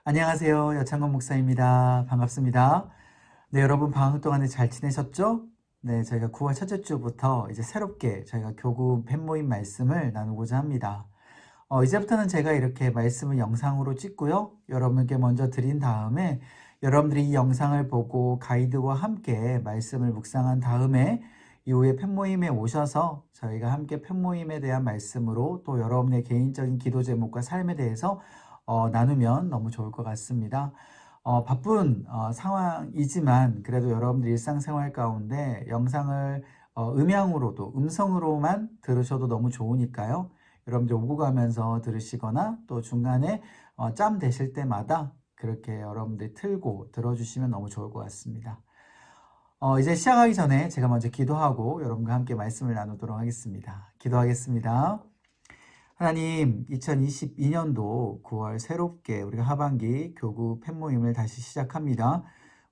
안녕하세요. 여창건 목사입니다. 반갑습니다. 네, 여러분 방학 동안에 잘 지내셨죠? 네, 저희가 9월 첫째 주부터 이제 새롭게 저희가 교구 팬모임 말씀을 나누고자 합니다. 이제부터는 제가 이렇게 말씀을 영상으로 찍고요. 여러분께 먼저 드린 다음에 여러분들이 이 영상을 보고 가이드와 함께 말씀을 묵상한 다음에 이후에 팬모임에 오셔서 저희가 함께 팬모임에 대한 말씀으로 또 여러분의 개인적인 기도 제목과 삶에 대해서 나누면 너무 좋을 것 같습니다. 바쁜 상황이지만 그래도 여러분들 일상생활 가운데 영상을 음향으로도 음성으로만 들으셔도 너무 좋으니까요. 여러분들 오고 가면서 들으시거나 또 중간에 짬 되실 때마다 그렇게 여러분들이 틀고 들어주시면 너무 좋을 것 같습니다. 이제 시작하기 전에 제가 먼저 기도하고 여러분과 함께 말씀을 나누도록 하겠습니다. 기도하겠습니다. 하나님, 2022년도 9월 새롭게 우리가 하반기 교구 팬모임을 다시 시작합니다.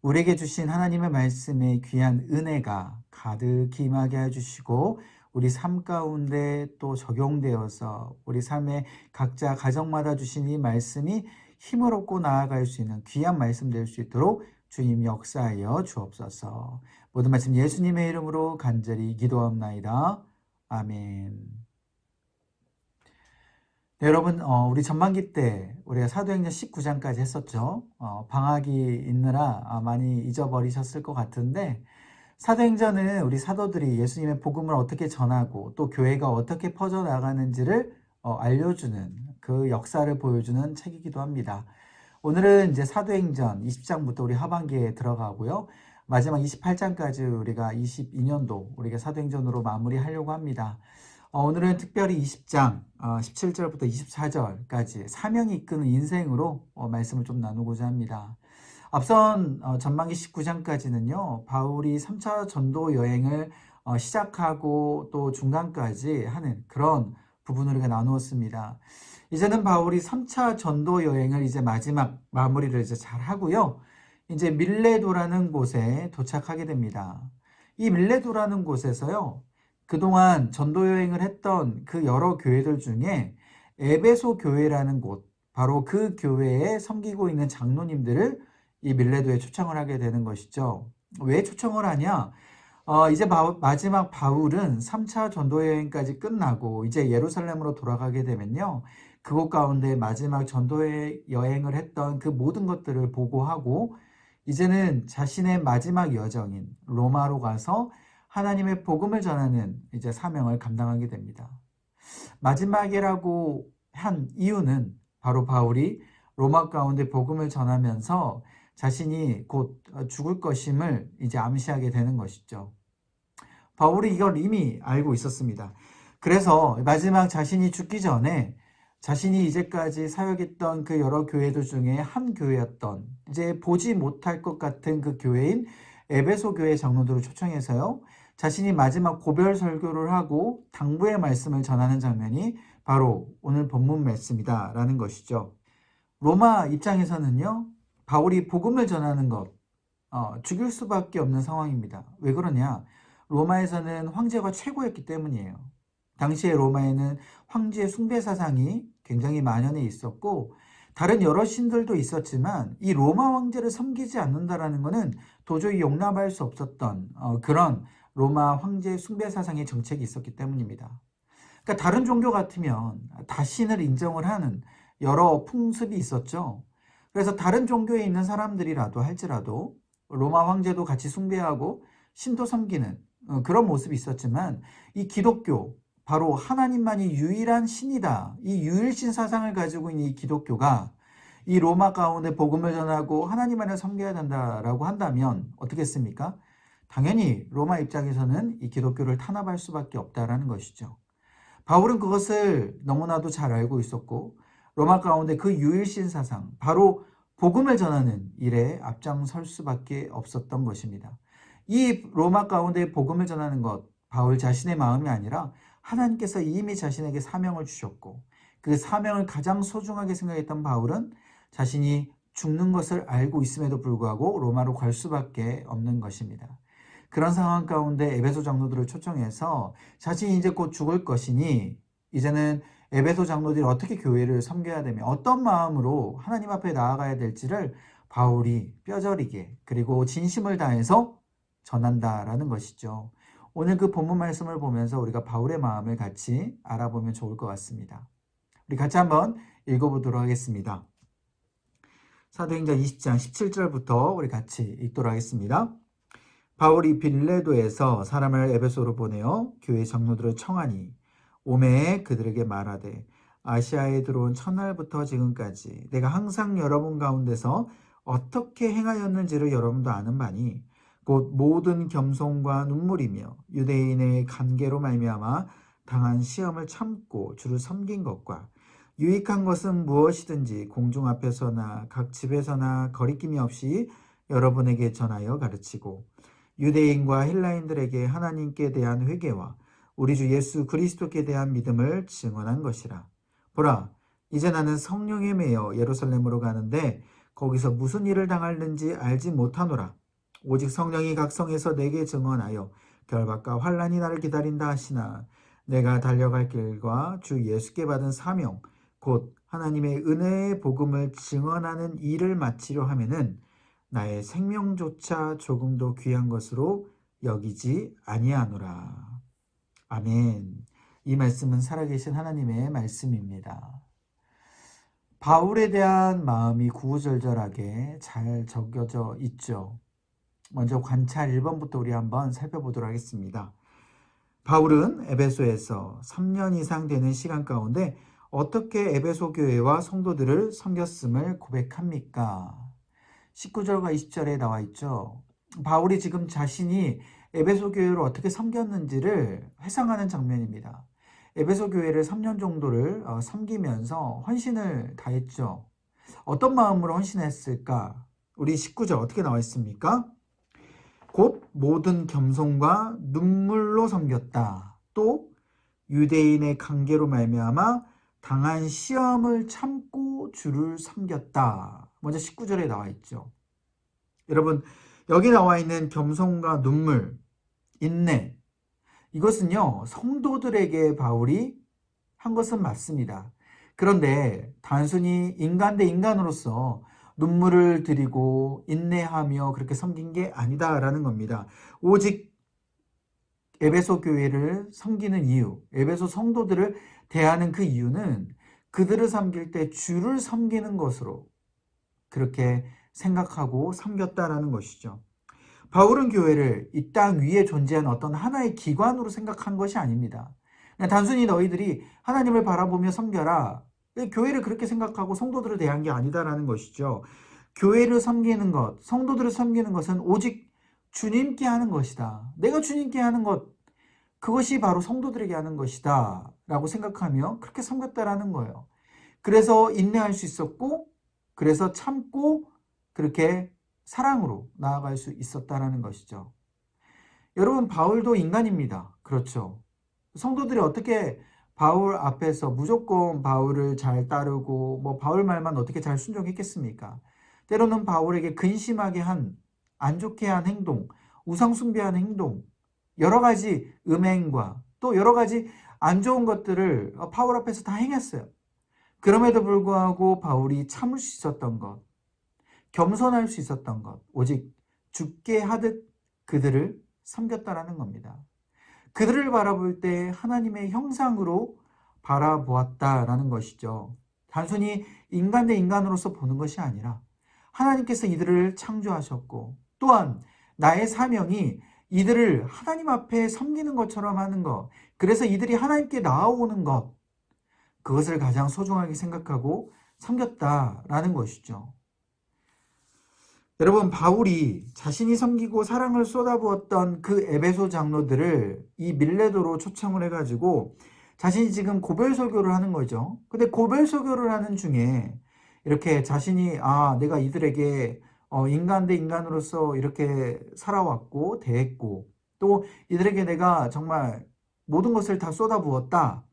우리에게 주신 하나님의 말씀의 귀한 은혜가 가득히 임하게 해주시고 우리 삶 가운데 또 적용되어서 우리 삶의 각자 가정마다 주신 이 말씀이 힘을 얻고 나아갈 수 있는 귀한 말씀 될 수 있도록 주님 역사하여 주옵소서. 모든 말씀 예수님의 이름으로 간절히 기도합나이다. 아멘. 네, 여러분, 우리 전반기 때 우리가 사도행전 19장까지 했었죠. 방학이 있느라 많이 잊어버리셨을 것 같은데, 사도행전은 우리 사도들이 예수님의 복음을 어떻게 전하고 또 교회가 어떻게 퍼져나가는지를 알려주는 그 역사를 보여주는 책이기도 합니다. 오늘은 이제 사도행전 20장부터 우리 하반기에 들어가고요. 마지막 28장까지 우리가 22년도 우리가 사도행전으로 마무리하려고 합니다. 오늘은 특별히 20장 17절부터 24절까지 사명이 이끄는 인생으로 말씀을 좀 나누고자 합니다. 앞선 전반기 19장까지는요. 바울이 3차 전도 여행을 시작하고 또 중간까지 하는 그런 부분을 우리가 나누었습니다. 이제는 바울이 3차 전도 여행을 이제 마지막 마무리를 이제 잘 하고요. 이제 밀레도라는 곳에 도착하게 됩니다. 이 밀레도라는 곳에서요. 그동안 전도 여행을 했던 그 여러 교회들 중에 에베소 교회라는 곳, 바로 그 교회에 섬기고 있는 장로님들을 이 밀레도에 초청을 하게 되는 것이죠. 왜 초청을 하냐? 이제 마지막 바울은 3차 전도 여행까지 끝나고 이제 예루살렘으로 돌아가게 되면요. 그곳 가운데 마지막 전도 여행을 했던 그 모든 것들을 보고하고 이제는 자신의 마지막 여정인 로마로 가서 하나님의 복음을 전하는 이제 사명을 감당하게 됩니다. 마지막이라고 한 이유는 바로 바울이 로마 가운데 복음을 전하면서 자신이 곧 죽을 것임을 이제 암시하게 되는 것이죠. 바울이 이걸 이미 알고 있었습니다. 그래서 마지막 자신이 죽기 전에 자신이 이제까지 사역했던 그 여러 교회들 중에 한 교회였던 이제 보지 못할 것 같은 그 교회인 에베소 교회 장로들을 초청해서요. 자신이 마지막 고별 설교를 하고 당부의 말씀을 전하는 장면이 바로 오늘 본문 말씀이다 라는 것이죠. 로마 입장에서는요. 바울이 복음을 전하는 것 죽일 수밖에 없는 상황입니다. 왜 그러냐? 로마에서는 황제가 최고였기 때문이에요. 당시에 로마에는 황제 숭배 사상이 굉장히 만연해 있었고 다른 여러 신들도 있었지만 이 로마 황제를 섬기지 않는다라는 것은 도저히 용납할 수 없었던 그런 로마 황제 숭배 사상의 정책이 있었기 때문입니다. 그러니까 다른 종교 같으면 다신을 인정을 하는 여러 풍습이 있었죠. 그래서 다른 종교에 있는 사람들이라도 할지라도 로마 황제도 같이 숭배하고 신도 섬기는 그런 모습이 있었지만 이 기독교, 바로 하나님만이 유일한 신이다. 이 유일신 사상을 가지고 있는 이 기독교가 이 로마 가운데 복음을 전하고 하나님만을 섬겨야 된다라고 한다면 어떻겠습니까? 당연히 로마 입장에서는 이 기독교를 탄압할 수밖에 없다라는 것이죠. 바울은 그것을 너무나도 잘 알고 있었고 로마 가운데 그 유일신 사상, 바로 복음을 전하는 일에 앞장설 수밖에 없었던 것입니다. 이 로마 가운데 복음을 전하는 것, 바울 자신의 마음이 아니라 하나님께서 이미 자신에게 사명을 주셨고 그 사명을 가장 소중하게 생각했던 바울은 자신이 죽는 것을 알고 있음에도 불구하고 로마로 갈 수밖에 없는 것입니다. 그런 상황 가운데 에베소 장로들을 초청해서 자신이 이제 곧 죽을 것이니 이제는 에베소 장로들이 어떻게 교회를 섬겨야 되며 어떤 마음으로 하나님 앞에 나아가야 될지를 바울이 뼈저리게 그리고 진심을 다해서 전한다라는 것이죠. 오늘 그 본문 말씀을 보면서 우리가 바울의 마음을 같이 알아보면 좋을 것 같습니다. 우리 같이 한번 읽어보도록 하겠습니다. 사도행전 20장 17절부터 우리 같이 읽도록 하겠습니다. 바울이 빌레도에서 사람을 에베소로 보내어 교회 장로들을 청하니 오매에 그들에게 말하되 아시아에 들어온 첫날부터 지금까지 내가 항상 여러분 가운데서 어떻게 행하였는지를 여러분도 아는 바니 곧 모든 겸손과 눈물이며 유대인의 관계로 말미암아 당한 시험을 참고 주를 섬긴 것과 유익한 것은 무엇이든지 공중 앞에서나 각 집에서나 거리낌이 없이 여러분에게 전하여 가르치고 유대인과 헬라인들에게 하나님께 대한 회개와 우리 주 예수 그리스도께 대한 믿음을 증언한 것이라. 보라, 이제 나는 성령에 매여 예루살렘으로 가는데 거기서 무슨 일을 당할는지 알지 못하노라. 오직 성령이 각 성에서 내게 증언하여 결박과 환난이 나를 기다린다 하시나 내가 달려갈 길과 주 예수께 받은 사명 곧 하나님의 은혜의 복음을 증언하는 일을 마치려 하면은 나의 생명조차 조금도 귀한 것으로 여기지 아니하노라. 아멘. 이 말씀은 살아계신 하나님의 말씀입니다. 바울에 대한 마음이 구구절절하게 잘 적혀져 있죠. 먼저 관찰 1번부터 우리 한번 살펴보도록 하겠습니다. 바울은 에베소에서 3년 이상 되는 시간 가운데 어떻게 에베소 교회와 성도들을 섬겼음을 고백합니까? 19절과 20절에 나와 있죠. 바울이 지금 자신이 에베소 교회를 어떻게 섬겼는지를 회상하는 장면입니다. 에베소 교회를 3년 정도를 섬기면서 헌신을 다했죠. 어떤 마음으로 헌신했을까? 우리 19절 어떻게 나와 있습니까? 곧 모든 겸손과 눈물로 섬겼다. 또 유대인의 관계로 말미암아 당한 시험을 참고 주를 섬겼다. 먼저 19절에 나와 있죠. 여러분, 여기 나와 있는 겸손과 눈물, 인내, 이것은요, 성도들에게 바울이 한 것은 맞습니다. 그런데 단순히 인간 대 인간으로서 눈물을 들이고 인내하며 그렇게 섬긴 게 아니다라는 겁니다. 오직 에베소 교회를 섬기는 이유, 에베소 성도들을 대하는 그 이유는 그들을 섬길 때 주를 섬기는 것으로 그렇게 생각하고 섬겼다라는 것이죠. 바울은 교회를 이 땅 위에 존재하는 어떤 하나의 기관으로 생각한 것이 아닙니다. 그냥 단순히 너희들이 하나님을 바라보며 섬겨라. 교회를 그렇게 생각하고 성도들을 대한 게 아니다라는 것이죠. 교회를 섬기는 것, 성도들을 섬기는 것은 오직 주님께 하는 것이다. 내가 주님께 하는 것, 그것이 바로 성도들에게 하는 것이다. 라고 생각하며 그렇게 섬겼다라는 거예요. 그래서 인내할 수 있었고, 그래서 참고 그렇게 사랑으로 나아갈 수 있었다라는 것이죠. 여러분, 바울도 인간입니다. 그렇죠. 성도들이 어떻게 바울 앞에서 무조건 바울을 잘 따르고 뭐 바울 말만 어떻게 잘 순종했겠습니까? 때로는 바울에게 근심하게 한, 안 좋게 한 행동, 우상 숭배하는 행동, 여러 가지 음행과 또 여러 가지 안 좋은 것들을 바울 앞에서 다 행했어요. 그럼에도 불구하고 바울이 참을 수 있었던 것, 겸손할 수 있었던 것, 오직 죽게 하듯 그들을 섬겼다라는 겁니다. 그들을 바라볼 때 하나님의 형상으로 바라보았다라는 것이죠. 단순히 인간 대 인간으로서 보는 것이 아니라 하나님께서 이들을 창조하셨고 또한 나의 사명이 이들을 하나님 앞에 섬기는 것처럼 하는 것, 그래서 이들이 하나님께 나아오는 것, 그것을 가장 소중하게 생각하고 섬겼다라는 것이죠. 여러분, 바울이 자신이 섬기고 사랑을 쏟아부었던 그 에베소 장로들을 이 밀레도로 초청을 해가지고 자신이 지금 고별설교를 하는 거죠. 근데 고별설교를 하는 중에 이렇게 자신이 내가 이들에게 인간 대 인간으로서 이렇게 살아왔고 대했고 또 이들에게 내가 정말 모든 것을 다 쏟아부었다,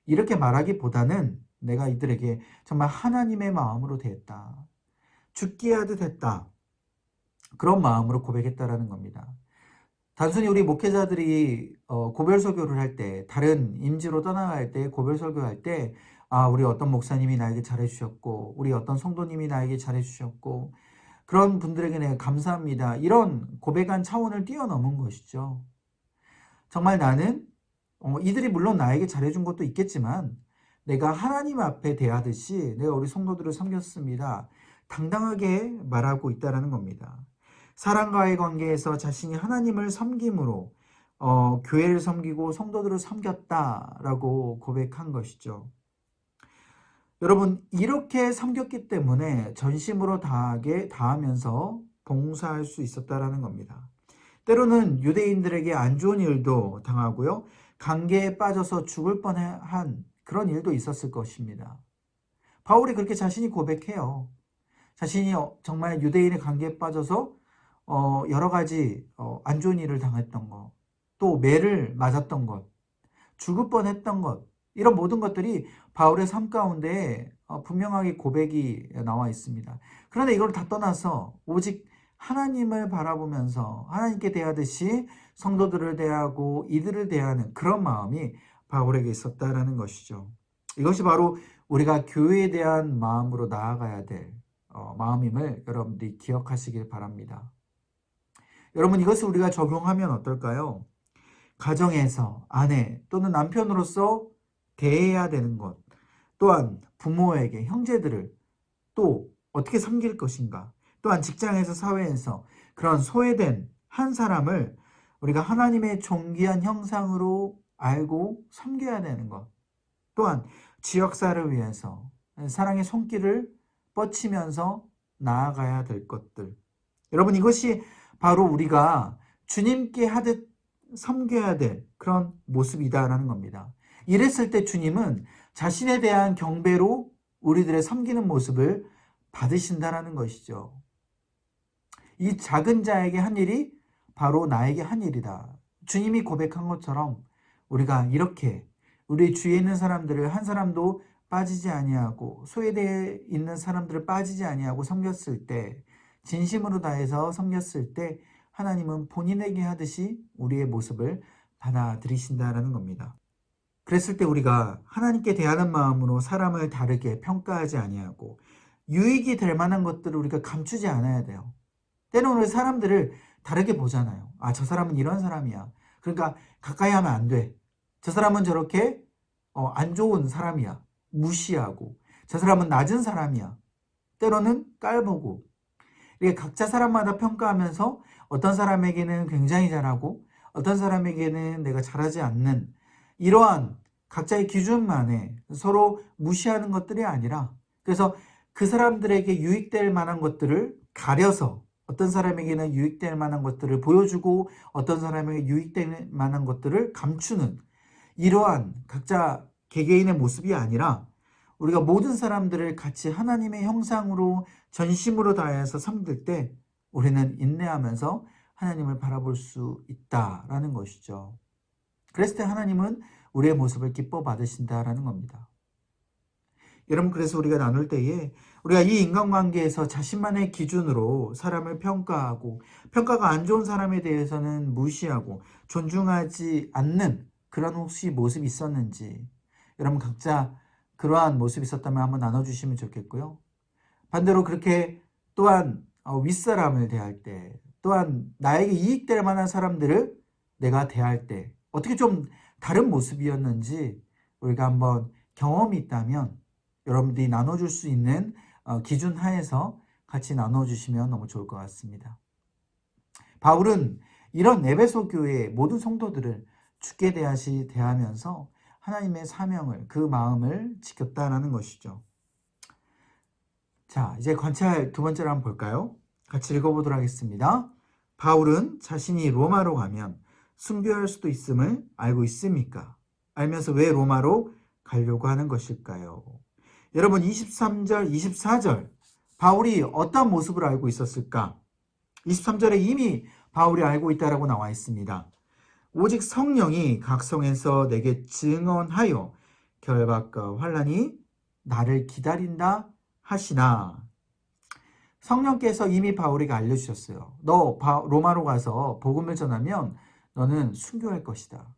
이렇게 말하기보다는 내가 이들에게 정말 하나님의 마음으로 대했다, 죽게 하듯 했다, 그런 마음으로 고백했다라는 겁니다. 단순히 우리 목회자들이 고별 설교를 할 때, 다른 임지로 떠나갈 때, 고별 설교할 때, 우리 어떤 목사님이 나에게 잘해주셨고, 우리 어떤 성도님이 나에게 잘해주셨고, 그런 분들에게 내가 감사합니다. 이런 고백한 차원을 뛰어넘은 것이죠. 정말 나는 이들이 물론 나에게 잘해준 것도 있겠지만 내가 하나님 앞에 대하듯이 내가 우리 성도들을 섬겼습니다. 당당하게 말하고 있다는 겁니다. 사람과의 관계에서 자신이 하나님을 섬김으로 교회를 섬기고 성도들을 섬겼다라고 고백한 것이죠. 여러분, 이렇게 섬겼기 때문에 전심으로 다하면서 봉사할 수 있었다라는 겁니다. 때로는 유대인들에게 안 좋은 일도 당하고요. 관계에 빠져서 죽을 뻔한 그런 일도 있었을 것입니다. 바울이 그렇게 자신이 고백해요. 자신이 정말 유대인의 관계에 빠져서 여러 가지 안 좋은 일을 당했던 것, 또 매를 맞았던 것, 죽을 뻔했던 것, 이런 모든 것들이 바울의 삶 가운데 분명하게 고백이 나와 있습니다. 그런데 이걸 다 떠나서 오직 하나님을 바라보면서 하나님께 대하듯이 성도들을 대하고 이들을 대하는 그런 마음이 바울에게 있었다라는 것이죠. 이것이 바로 우리가 교회에 대한 마음으로 나아가야 될 마음임을 여러분들이 기억하시길 바랍니다. 여러분, 이것을 우리가 적용하면 어떨까요? 가정에서 아내 또는 남편으로서 대해야 되는 것, 또한 부모에게 형제들을 또 어떻게 섬길 것인가, 또한 직장에서 사회에서 그런 소외된 한 사람을 우리가 하나님의 존귀한 형상으로 알고 섬겨야 되는 것, 또한 지역사를 위해서 사랑의 손길을 뻗치면서 나아가야 될 것들. 여러분, 이것이 바로 우리가 주님께 하듯 섬겨야 될 그런 모습이다라는 겁니다. 이랬을 때 주님은 자신에 대한 경배로 우리들의 섬기는 모습을 받으신다라는 것이죠. 이 작은 자에게 한 일이 바로 나에게 한 일이다. 주님이 고백한 것처럼 우리가 이렇게 우리 주위에 있는 사람들을 한 사람도 빠지지 아니하고 소외되어 있는 사람들을 빠지지 아니하고 섬겼을 때, 진심으로 다해서 섬겼을 때 하나님은 본인에게 하듯이 우리의 모습을 받아들이신다라는 겁니다. 그랬을 때 우리가 하나님께 대하는 마음으로 사람을 다르게 평가하지 아니하고 유익이 될 만한 것들을 우리가 감추지 않아야 돼요. 때로는 우리 사람들을 다르게 보잖아요. 저 사람은 이런 사람이야. 그러니까 가까이 하면 안 돼. 저 사람은 저렇게 안 좋은 사람이야. 무시하고. 저 사람은 낮은 사람이야. 때로는 깔보고. 이렇게 각자 사람마다 평가하면서 어떤 사람에게는 굉장히 잘하고 어떤 사람에게는 내가 잘하지 않는 이러한 각자의 기준만에 서로 무시하는 것들이 아니라, 그래서 그 사람들에게 유익될 만한 것들을 가려서 어떤 사람에게는 유익될 만한 것들을 보여주고 어떤 사람에게 유익될 만한 것들을 감추는 이러한 각자 개개인의 모습이 아니라 우리가 모든 사람들을 같이 하나님의 형상으로 전심으로 다해서 섬길 때 우리는 인내하면서 하나님을 바라볼 수 있다라는 것이죠. 그랬을 때 하나님은 우리의 모습을 기뻐 받으신다라는 겁니다. 여러분, 그래서 우리가 나눌 때에 우리가 이 인간관계에서 자신만의 기준으로 사람을 평가하고 평가가 안 좋은 사람에 대해서는 무시하고 존중하지 않는 그런 혹시 모습이 있었는지 여러분 각자 그러한 모습이 있었다면 한번 나눠주시면 좋겠고요. 반대로 그렇게 또한 윗사람을 대할 때, 또한 나에게 이익될 만한 사람들을 내가 대할 때 어떻게 좀 다른 모습이었는지 우리가 한번 경험이 있다면 여러분들이 나눠줄 수 있는 기준 하에서 같이 나눠주시면 너무 좋을 것 같습니다. 바울은 이런 에베소 교회의 모든 성도들을 주께 대하면서 하나님의 사명을, 그 마음을 지켰다라는 것이죠. 자, 이제 관찰 두 번째로 한번 볼까요? 같이 읽어보도록 하겠습니다. 바울은 자신이 로마로 가면 순교할 수도 있음을 알고 있습니까? 알면서 왜 로마로 가려고 하는 것일까요? 여러분, 23절, 24절 바울이 어떤 모습을 알고 있었을까? 23절에 이미 바울이 알고 있다라고 나와 있습니다. 오직 성령이 각 성에서 내게 증언하여 결박과 환난이 나를 기다린다 하시나. 성령께서 이미 바울에게 알려주셨어요. 너 로마로 가서 복음을 전하면 너는 순교할 것이다.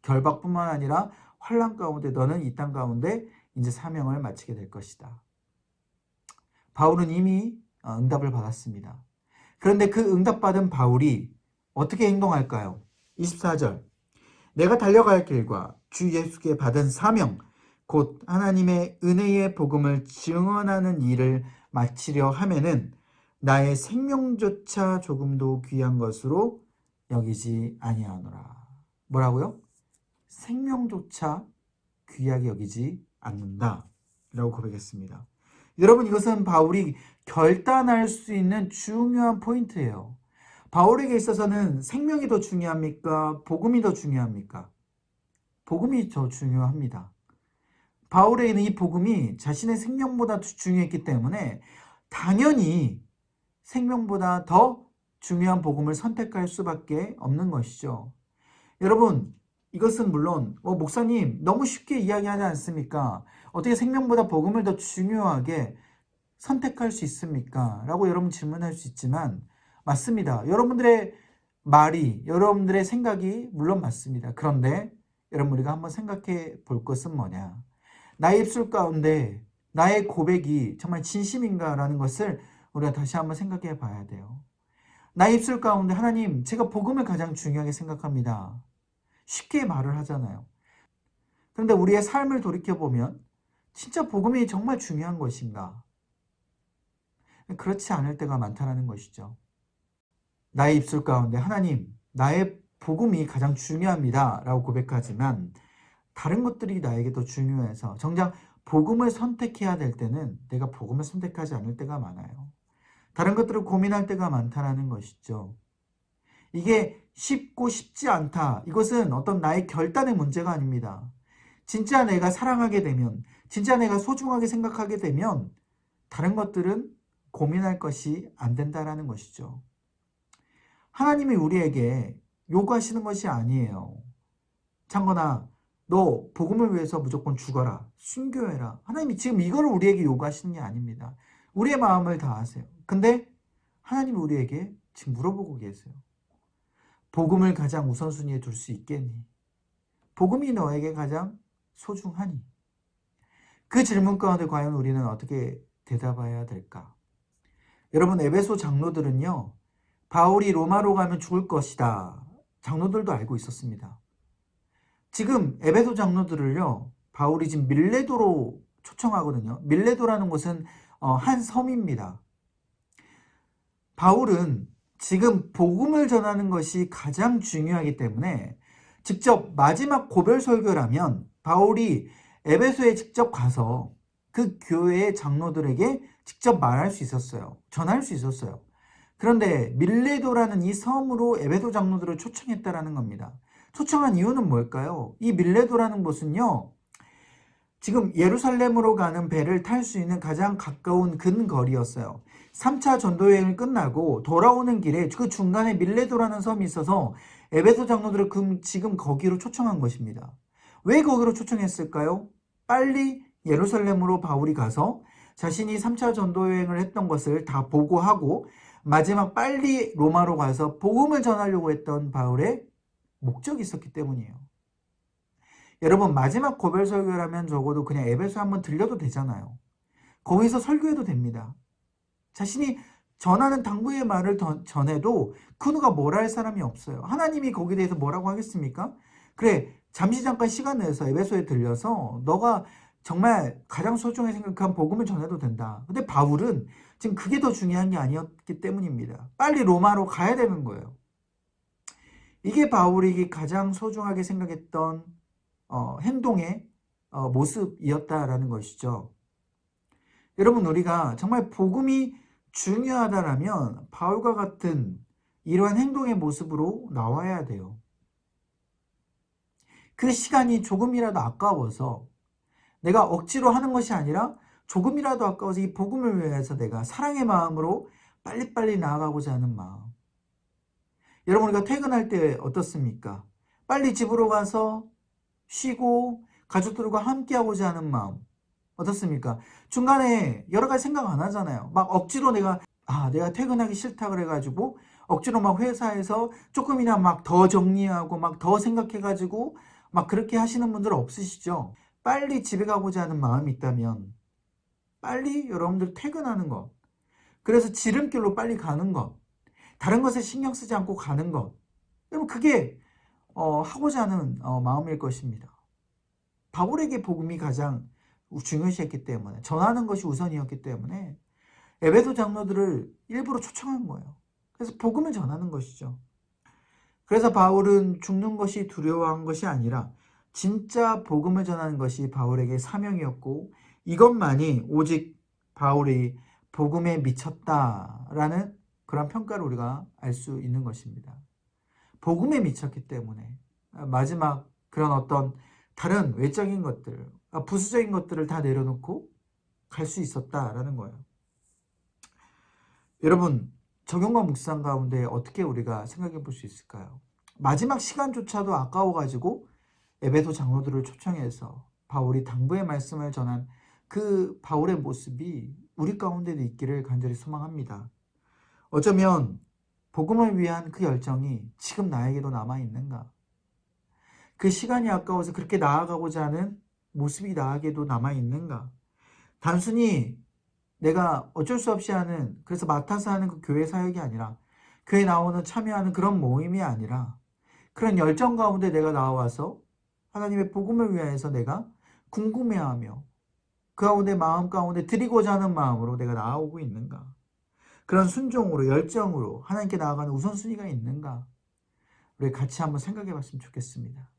결박뿐만 아니라 환난 가운데 너는 이 땅 가운데 이제 사명을 마치게 될 것이다. 바울은 이미 응답을 받았습니다. 그런데 그 응답받은 바울이 어떻게 행동할까요? 24절. 내가 달려갈 길과 주 예수께 받은 사명, 곧 하나님의 은혜의 복음을 증언하는 일을 마치려 하면은 나의 생명조차 조금도 귀한 것으로 여기지 아니하노라. 뭐라고요? 생명조차 귀하게 여기지 않는다. 라고 고백했습니다. 여러분, 이것은 바울이 결단할 수 있는 중요한 포인트예요. 바울에게 있어서는 생명이 더 중요합니까? 복음이 더 중요합니까? 복음이 더 중요합니다. 바울에게는 이 복음이 자신의 생명보다 중요했기 때문에 당연히 생명보다 더 중요한 복음을 선택할 수밖에 없는 것이죠. 여러분, 이것은 물론 목사님 너무 쉽게 이야기하지 않습니까? 어떻게 생명보다 복음을 더 중요하게 선택할 수 있습니까? 라고 여러분 질문할 수 있지만 맞습니다. 여러분들의 말이, 여러분들의 생각이 물론 맞습니다. 그런데 여러분, 우리가 한번 생각해 볼 것은 뭐냐? 나의 입술 가운데 나의 고백이 정말 진심인가라는 것을 우리가 다시 한번 생각해 봐야 돼요. 나의 입술 가운데 하나님, 제가 복음을 가장 중요하게 생각합니다. 쉽게 말을 하잖아요. 그런데 우리의 삶을 돌이켜보면 진짜 복음이 정말 중요한 것인가? 그렇지 않을 때가 많다는 것이죠. 나의 입술 가운데 하나님, 나의 복음이 가장 중요합니다 라고 고백하지만 다른 것들이 나에게 더 중요해서 정작 복음을 선택해야 될 때는 내가 복음을 선택하지 않을 때가 많아요. 다른 것들을 고민할 때가 많다는 것이죠. 이게 쉽고 쉽지 않다. 이것은 어떤 나의 결단의 문제가 아닙니다. 진짜 내가 사랑하게 되면, 진짜 내가 소중하게 생각하게 되면 다른 것들은 고민할 것이 안 된다라는 것이죠. 하나님이 우리에게 요구하시는 것이 아니에요. 창건아, 너 복음을 위해서 무조건 죽어라. 순교해라. 하나님이 지금 이걸 우리에게 요구하시는 게 아닙니다. 우리의 마음을 다하세요. 근데 하나님이 우리에게 지금 물어보고 계세요. 복음을 가장 우선순위에 둘 수 있겠니? 복음이 너에게 가장 소중하니? 그 질문 가운데 과연 우리는 어떻게 대답해야 될까? 여러분, 에베소 장로들은요, 바울이 로마로 가면 죽을 것이다. 장로들도 알고 있었습니다. 지금 에베소 장로들을요, 바울이 지금 밀레도로 초청하거든요. 밀레도라는 곳은 한 섬입니다. 바울은 지금 복음을 전하는 것이 가장 중요하기 때문에 직접 마지막 고별 설교라면 바울이 에베소에 직접 가서 그 교회의 장로들에게 직접 말할 수 있었어요. 전할 수 있었어요. 그런데 밀레도라는 이 섬으로 에베소 장로들을 초청했다라는 겁니다. 초청한 이유는 뭘까요? 이 밀레도라는 곳은요, 지금 예루살렘으로 가는 배를 탈 수 있는 가장 가까운 근거리였어요. 3차 전도여행을 끝나고 돌아오는 길에 그 중간에 밀레도라는 섬이 있어서 에베소 장로들을 지금 거기로 초청한 것입니다. 왜 거기로 초청했을까요? 빨리 예루살렘으로 바울이 가서 자신이 3차 전도여행을 했던 것을 다 보고하고 마지막 빨리 로마로 가서 복음을 전하려고 했던 바울의 목적이 있었기 때문이에요. 여러분, 마지막 고별 설교라면 적어도 그냥 에베소 한번 들려도 되잖아요. 거기서 설교해도 됩니다. 자신이 전하는 당부의 말을 전해도 그 누가 뭐라 할 사람이 없어요. 하나님이 거기에 대해서 뭐라고 하겠습니까? 그래, 잠시 잠깐 시간 내서 에베소에 들려서 너가 정말 가장 소중하게 생각한 복음을 전해도 된다. 근데 바울은 지금 그게 더 중요한 게 아니었기 때문입니다. 빨리 로마로 가야 되는 거예요. 이게 바울이 가장 소중하게 생각했던 행동의 모습이었다라는 것이죠. 여러분, 우리가 정말 복음이 중요하다라면 바울과 같은 이러한 행동의 모습으로 나와야 돼요. 그 시간이 조금이라도 아까워서 내가 억지로 하는 것이 아니라 조금이라도 아까워서 이 복음을 위해서 내가 사랑의 마음으로 빨리빨리 나아가고자 하는 마음. 여러분, 우리가 퇴근할 때 어떻습니까? 빨리 집으로 가서 쉬고 가족들과 함께하고자 하는 마음. 어떻습니까? 중간에 여러 가지 생각 안 하잖아요. 막 억지로 내가 퇴근하기 싫다 그래가지고 억지로 막 회사에서 조금이나 막 더 정리하고 막 더 생각해가지고 막 그렇게 하시는 분들 없으시죠? 빨리 집에 가고자 하는 마음이 있다면 빨리 여러분들 퇴근하는 것. 그래서 지름길로 빨리 가는 것. 다른 것에 신경 쓰지 않고 가는 것. 여러분 그게 하고자 하는 마음일 것입니다. 바울에게 복음이 가장 중요시했기 때문에 전하는 것이 우선이었기 때문에 에베소 장로들을 일부러 초청한 거예요. 그래서 복음을 전하는 것이죠. 그래서 바울은 죽는 것이 두려워한 것이 아니라 진짜 복음을 전하는 것이 바울에게 사명이었고 이것만이 오직 바울이 복음에 미쳤다라는 그런 평가를 우리가 알 수 있는 것입니다. 복음에 미쳤기 때문에 마지막 그런 어떤 다른 외적인 것들, 부수적인 것들을 다 내려놓고 갈 수 있었다라는 거예요. 여러분, 적용과 묵상 가운데 어떻게 우리가 생각해 볼 수 있을까요? 마지막 시간조차도 아까워가지고 에베소 장로들을 초청해서 바울이 당부의 말씀을 전한 그 바울의 모습이 우리 가운데도 있기를 간절히 소망합니다. 어쩌면 복음을 위한 그 열정이 지금 나에게도 남아있는가? 그 시간이 아까워서 그렇게 나아가고자 하는 모습이 나에게도 남아있는가? 단순히 내가 어쩔 수 없이 하는, 그래서 맡아서 하는 그 교회 사역이 아니라 교회 나오는 참여하는 그런 모임이 아니라 그런 열정 가운데 내가 나와서 하나님의 복음을 위해서 내가 궁금해하며 그 가운데 마음 가운데 드리고자 하는 마음으로 내가 나아오고 있는가? 그런 순종으로 열정으로 하나님께 나아가는 우선순위가 있는가? 우리 같이 한번 생각해 봤으면 좋겠습니다.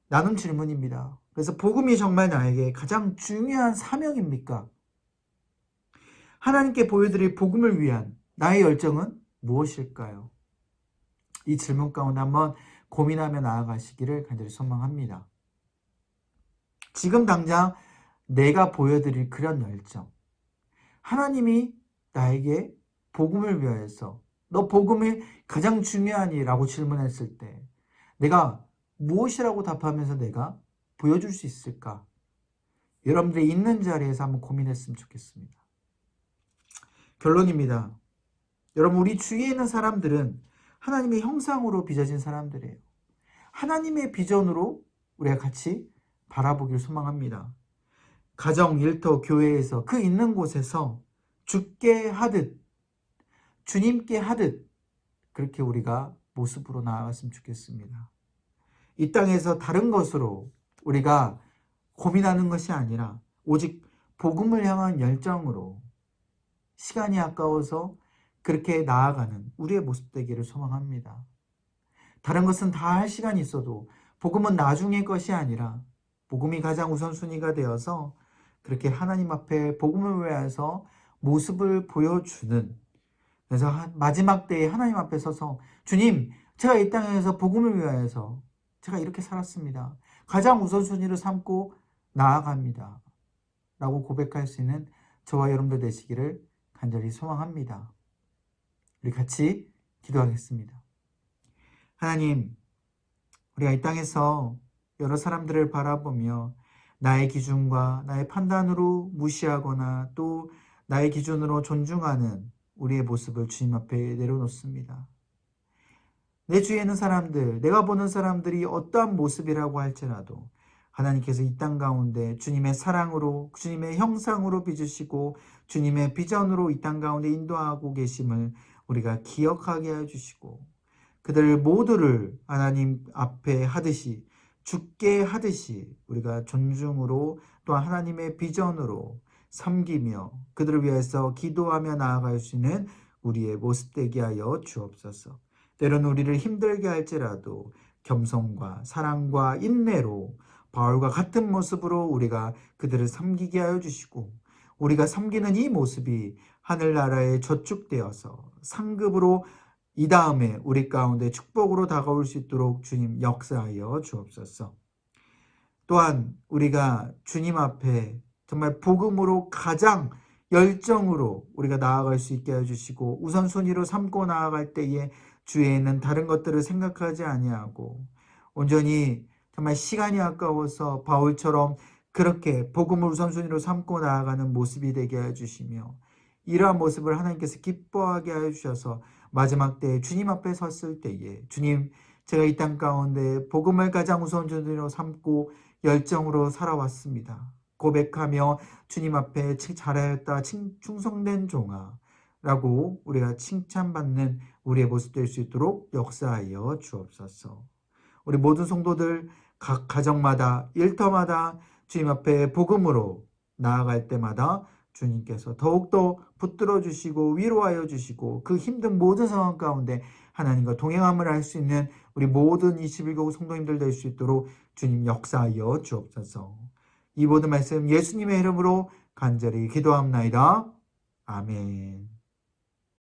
나눈 질문입니다. 그래서 복음이 정말 나에게 가장 중요한 사명입니까? 하나님께 보여드릴 복음을 위한 나의 열정은 무엇일까요? 이 질문 가운데 한번 고민하며 나아가시기를 간절히 소망합니다. 지금 당장 내가 보여드릴 그런 열정. 하나님이 나에게 복음을 위하여서 너 복음이 가장 중요하니? 라고 질문했을 때 내가 무엇이라고 답하면서 내가 보여줄 수 있을까? 여러분들이 있는 자리에서 한번 고민했으면 좋겠습니다. 결론입니다. 여러분 우리 주위에 있는 사람들은 하나님의 형상으로 빚어진 사람들이에요. 하나님의 비전으로 우리가 같이 바라보길 소망합니다. 가정, 일터, 교회에서 그 있는 곳에서 주께 하듯 주님께 하듯 그렇게 우리가 모습으로 나아갔으면 좋겠습니다. 이 땅에서 다른 것으로 우리가 고민하는 것이 아니라 오직 복음을 향한 열정으로 시간이 아까워서 그렇게 나아가는 우리의 모습 되기를 소망합니다. 다른 것은 다 할 시간이 있어도 복음은 나중의 것이 아니라 복음이 가장 우선순위가 되어서 그렇게 하나님 앞에 복음을 위해서 모습을 보여주는, 그래서 마지막 때에 하나님 앞에 서서 주님, 제가 이 땅에서 복음을 위하여서 제가 이렇게 살았습니다. 가장 우선순위를 삼고 나아갑니다. 라고 고백할 수 있는 저와 여러분들 되시기를 간절히 소망합니다. 우리 같이 기도하겠습니다. 하나님, 우리가 이 땅에서 여러 사람들을 바라보며 나의 기준과 나의 판단으로 무시하거나 또 나의 기준으로 존중하는 우리의 모습을 주님 앞에 내려놓습니다. 내 주위에 있는 사람들, 내가 보는 사람들이 어떠한 모습이라고 할지라도 하나님께서 이 땅 가운데 주님의 사랑으로, 주님의 형상으로 빚으시고 주님의 비전으로 이 땅 가운데 인도하고 계심을 우리가 기억하게 해주시고 그들 모두를 하나님 앞에 하듯이, 주께 하듯이 우리가 존중으로 또한 하나님의 비전으로 섬기며 그들을 위해서 기도하며 나아갈 수 있는 우리의 모습 되게 하여 주옵소서. 때로는 우리를 힘들게 할지라도 겸손과 사랑과 인내로 바울과 같은 모습으로 우리가 그들을 섬기게 하여 주시고 우리가 섬기는 이 모습이 하늘나라에 저축되어서 상급으로 이 다음에 우리 가운데 축복으로 다가올 수 있도록 주님 역사하여 주옵소서. 또한 우리가 주님 앞에 정말 복음으로 가장 열정으로 우리가 나아갈 수 있게 해주시고 우선순위로 삼고 나아갈 때에 주위에 있는 다른 것들을 생각하지 아니하고 온전히 정말 시간이 아까워서 바울처럼 그렇게 복음을 우선순위로 삼고 나아가는 모습이 되게 해주시며 이러한 모습을 하나님께서 기뻐하게 하여 주셔서 마지막 때에 주님 앞에 섰을 때에 주님, 제가 이 땅 가운데 복음을 가장 우선순위로 삼고 열정으로 살아왔습니다. 고백하며 주님 앞에 잘하였다, 충성된 종아 라고 우리가 칭찬받는 우리의 모습 될 수 있도록 역사하여 주옵소서. 우리 모든 성도들 각 가정마다 일터마다 주님 앞에 복음으로 나아갈 때마다 주님께서 더욱더 붙들어 주시고 위로하여 주시고 그 힘든 모든 상황 가운데 하나님과 동행함을 할 수 있는 우리 모든 21교구 성도님들 될 수 있도록 주님 역사하여 주옵소서. 이 모든 말씀 예수님의 이름으로 간절히 기도합나이다. 아멘.